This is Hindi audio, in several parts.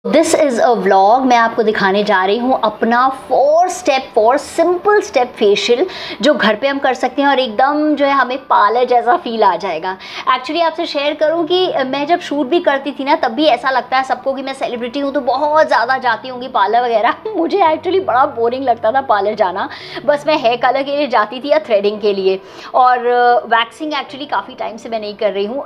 This is a vlog. मैं आपको दिखाने जा रही हूँ अपना 4 सिंपल स्टेप फेशियल जो घर पे हम कर सकते हैं और एकदम जो है हमें पार्लर जैसा फील आ जाएगा। एक्चुअली आपसे शेयर करूँ कि मैं जब शूट भी करती थी ना तब भी ऐसा लगता है सबको कि मैं सेलिब्रिटी हूँ तो बहुत ज़्यादा जाती होंगी पार्लर वगैरह। मुझे एक्चुअली बड़ा बोरिंग लगता था पार्लर जाना। बस मैं हेयर कलर के लिए जाती थी या थ्रेडिंग के लिए, और वैक्सिंग एक्चुअली काफ़ी टाइम से मैं नहीं कर रही हूँ।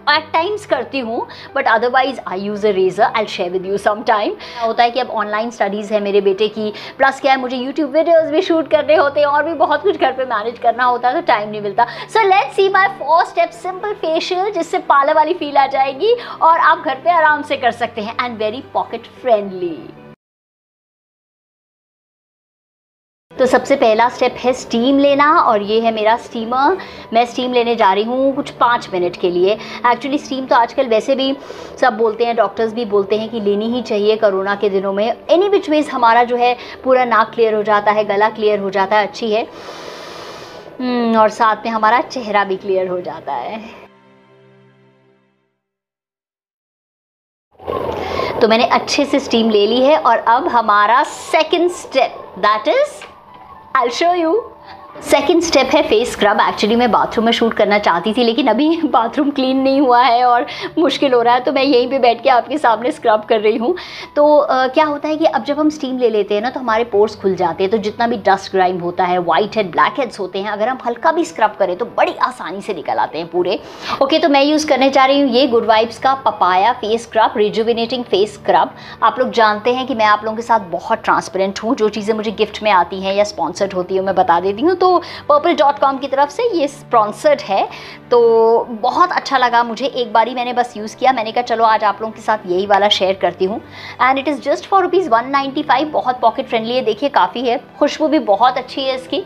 एट टाइम्स करती हूँ but otherwise I use a razor. I share with you some time. होता है कि अब ऑनलाइन स्टडीज़ है मेरे बेटे की, प्लस क्या है मुझे यूट्यूब वीडियोज़ भी शूट करने होते हैं और भी बहुत कुछ घर पे मैनेज करना होता है तो टाइम नहीं मिलता। So let's see my 4 step simple facial जिससे पार्लर वाली फील आ जाएगी और आप घर पे आराम से कर सकते हैं एंड वेरी पॉकेट फ्रेंडली। तो सबसे पहला स्टेप है स्टीम लेना, और ये है मेरा स्टीमर। मैं स्टीम लेने जा रही हूँ कुछ 5 मिनट के लिए। एक्चुअली स्टीम तो आजकल वैसे भी सब बोलते हैं, डॉक्टर्स भी बोलते हैं कि लेनी ही चाहिए कोरोना के दिनों में। एनी विच वेज हमारा जो है पूरा नाक क्लियर हो जाता है, गला क्लियर हो जाता है, अच्छी है, और साथ में हमारा चेहरा भी क्लियर हो जाता है। तो मैंने अच्छे से स्टीम ले ली है और अब हमारा second step, that is I'll show you। Second step है फेस स्क्रब। एक्चुअली मैं बाथरूम में शूट करना चाहती थी लेकिन अभी बाथरूम क्लीन नहीं हुआ है और मुश्किल हो रहा है, तो मैं यहीं पे बैठ के आपके सामने स्क्रब कर रही हूँ। तो क्या होता है कि अब जब हम स्टीम ले लेते हैं ना तो हमारे पोर्स खुल जाते हैं, तो जितना भी डस्ट ग्राइम होता है, वाइट हेड ब्लैक हेड्स होते हैं, अगर हम हल्का भी स्क्रब करें तो बड़ी आसानी से निकल आते हैं पूरे। ओके, तो मैं यूज़ करने जा रही हूँ ये गुड वाइब्स का papaya face scrub, rejuvenating face scrub. आप लोग जानते हैं कि मैं आप लोगों के साथ बहुत ट्रांसपेरेंट हूँ। जो चीज़ें मुझे गिफ्ट में आती हैं या स्पॉन्सर्ड होती है मैं बता देती हूँ। तो purple.com की तरफ से ये स्पॉन्सर्ड है, तो बहुत अच्छा लगा मुझे। एक बारी मैंने बस यूज़ किया, मैंने कहा चलो आज आप लोगों के साथ यही वाला शेयर करती हूँ। And it is just for ₹195। बहुत पॉकेट फ्रेंडली है, देखिए काफ़ी है, खुशबू भी बहुत अच्छी है इसकी।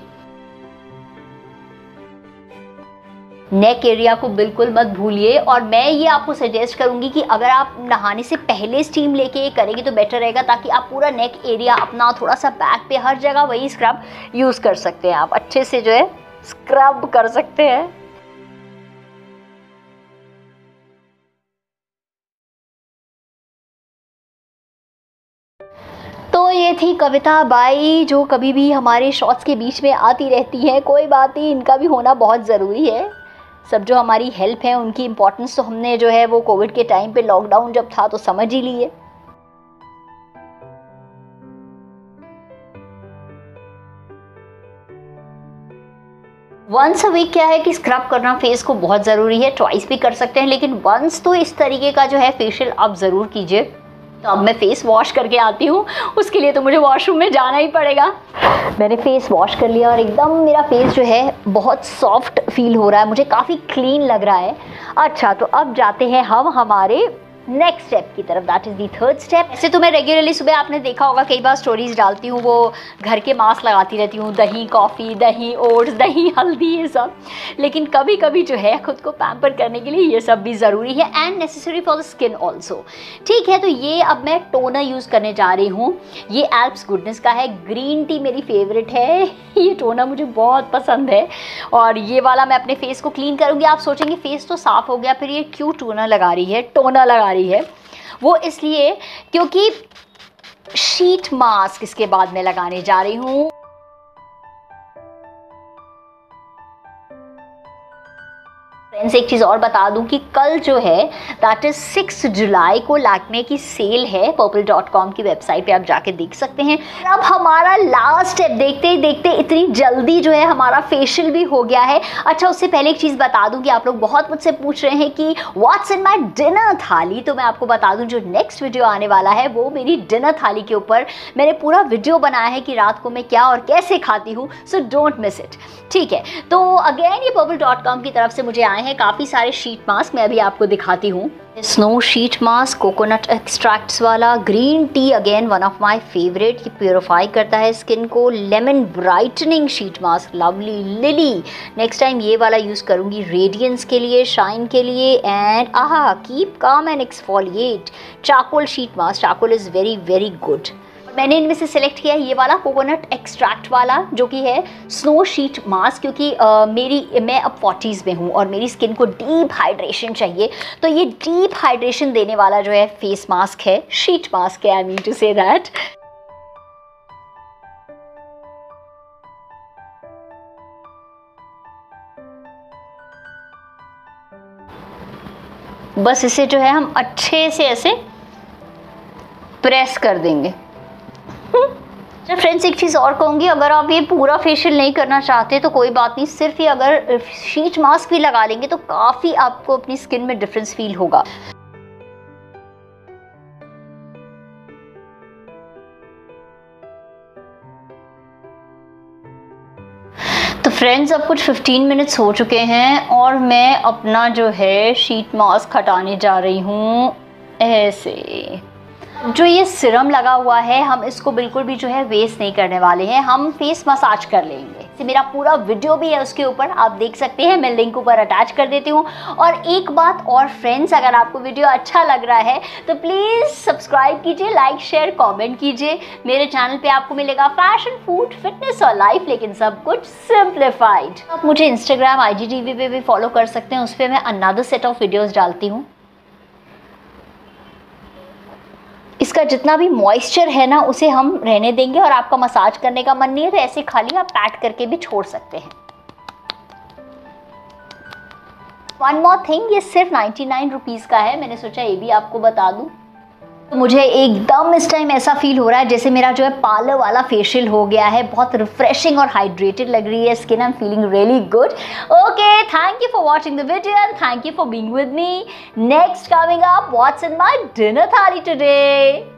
नेक एरिया को बिल्कुल मत भूलिए, और मैं ये आपको सजेस्ट करूंगी कि अगर आप नहाने से पहले स्टीम लेके ये करेंगे तो बेटर रहेगा, ताकि आप पूरा नेक एरिया अपना, थोड़ा सा बैक पे, हर जगह वही स्क्रब यूज़ कर सकते हैं। आप अच्छे से जो है स्क्रब कर सकते हैं। तो ये थी कविता बाई जो कभी भी हमारे शॉर्ट्स के बीच में आती रहती हैं। कोई बात नहीं, इनका भी होना बहुत ज़रूरी है। सब जो हमारी हेल्प है उनकी इम्पोर्टेंस तो हमने जो है वो कोविड के टाइम पे, लॉकडाउन जब था तो समझ ही लिए। वंस अ वीक क्या है कि स्क्रब करना फेस को बहुत ज़रूरी है। ट्वाइस भी कर सकते हैं लेकिन वंस तो इस तरीके का जो है फेशियल आप ज़रूर कीजिए। तो अब मैं फेस वॉश करके आती हूँ, उसके लिए तो मुझे वॉशरूम में जाना ही पड़ेगा। मैंने फेस वॉश कर लिया और एकदम मेरा फेस जो है बहुत सॉफ्ट फील हो रहा है, मुझे काफ़ी क्लीन लग रहा है। अच्छा, तो अब जाते हैं हम हमारे नेक्स्ट स्टेप की तरफ, that is the third step. ऐसे तो मैं रेगुलरली सुबह, आपने देखा होगा कई बार स्टोरीज डालती हूँ, वो घर के मास्क लगाती रहती हूँ, दही कॉफ़ी, दही ओट्स, दही हल्दी, ये सब। लेकिन कभी कभी जो है खुद को पैम्पर करने के लिए ये सब भी ज़रूरी है and necessary for the skin also. ठीक है, तो ये अब मैं टोनर यूज़ करने जा रही हूँ। ये एल्प्स गुडनेस का है, ग्रीन टी मेरी फेवरेट है। ये टोनर मुझे बहुत पसंद है और ये वाला मैं अपने फेस को क्लीन करूँगी। आप सोचेंगे फेस तो साफ़ हो गया, फिर ये क्यों टोनर लगा रही है। वो इसलिए क्योंकि शीट मास्क इसके बाद में लगाने जा रही हूँ। फ्रेंड्स, एक चीज़ और बता दूं कि कल जो है दैट इज़ 6 जुलाई को लैक्मे की सेल है। purple.com की वेबसाइट पे आप जाके देख सकते हैं। अब हमारा लास्ट स्टेप, देखते ही देखते इतनी जल्दी जो है हमारा फेशियल भी हो गया है। अच्छा, उससे पहले एक चीज़ बता दूं कि आप लोग बहुत मुझसे पूछ रहे हैं कि व्हाट्स इन माई डिनर थाली। तो मैं आपको बता दूं जो नेक्स्ट वीडियो आने वाला है वो मेरी डिनर थाली के ऊपर मैंने पूरा वीडियो बनाया है कि रात को मैं क्या और कैसे खाती हूँ। So don't miss it. ठीक है, तो अगेन ये purple.com की तरफ से मुझे आए हैं काफ़ी सारे शीट मास्क। मैं अभी आपको दिखाती हूँ। Snow sheet mask, coconut extracts वाला, green tea again one of my favourite, ये प्योरीफाई करता है स्किन को। Lemon brightening sheet mask, lovely lily. Next time ये वाला यूज़ करूँगी रेडियंस के लिए, शाइन के लिए। And keep calm and exfoliate charcoal sheet mask. Charcoal is very very good. मैंने इनमें से सिलेक्ट किया ये वाला कोकोनट एक्सट्रैक्ट वाला, जो कि है स्नो शीट मास्क, क्योंकि मैं अब 40s में हूँ और मेरी स्किन को डीप हाइड्रेशन चाहिए। तो ये डीप हाइड्रेशन देने वाला जो है फेस मास्क है, शीट मास्क है, I mean to say that. बस इसे जो है हम अच्छे से ऐसे प्रेस कर देंगे। फ्रेंड्स, एक चीज़ और कहूँगी, अगर आप ये पूरा फेशियल नहीं करना चाहते तो कोई बात नहीं, सिर्फ ये अगर शीट मास्क भी लगा लेंगे तो काफ़ी आपको अपनी स्किन में डिफरेंस फील होगा। तो फ्रेंड्स, अब कुछ 15 मिनट्स हो चुके हैं और मैं अपना जो है शीट मास्क हटाने जा रही हूँ। ऐसे जो ये सिरम लगा हुआ है, हम इसको बिल्कुल भी जो है वेस्ट नहीं करने वाले हैं, हम फेस मसाज कर लेंगे। मेरा पूरा वीडियो भी है उसके ऊपर, आप देख सकते हैं, मैं लिंक ऊपर अटैच कर देती हूँ। और एक बात और फ्रेंड्स, अगर आपको वीडियो अच्छा लग रहा है तो प्लीज़ सब्सक्राइब कीजिए, लाइक शेयर कमेंट कीजिए। मेरे चैनल पे आपको मिलेगा फैशन, फूड, फिटनेस और लाइफ, लेकिन सब कुछ सिंप्लीफाइड। आप मुझे इंस्टाग्राम, IGTV पे भी फॉलो कर सकते हैं, उस पर मैं अनदर सेट ऑफ वीडियोज़ डालती हूँ। इसका जितना भी मॉइस्चर है ना, उसे हम रहने देंगे, और आपका मसाज करने का मन नहीं है तो ऐसे खाली आप पैट करके भी छोड़ सकते हैं। वन मोर थिंग, ये सिर्फ 99 रुपीज़ का है, मैंने सोचा ये भी आपको बता दूं। तो मुझे एकदम इस टाइम ऐसा फील हो रहा है जैसे मेरा जो है पार्लर वाला फेशियल हो गया है, बहुत रिफ्रेशिंग और हाइड्रेटेड लग रही है skin, I am feeling really good. Okay, thank you for watching the video and thank you for being with me. Next coming up, what's in my dinner थाली टुडे।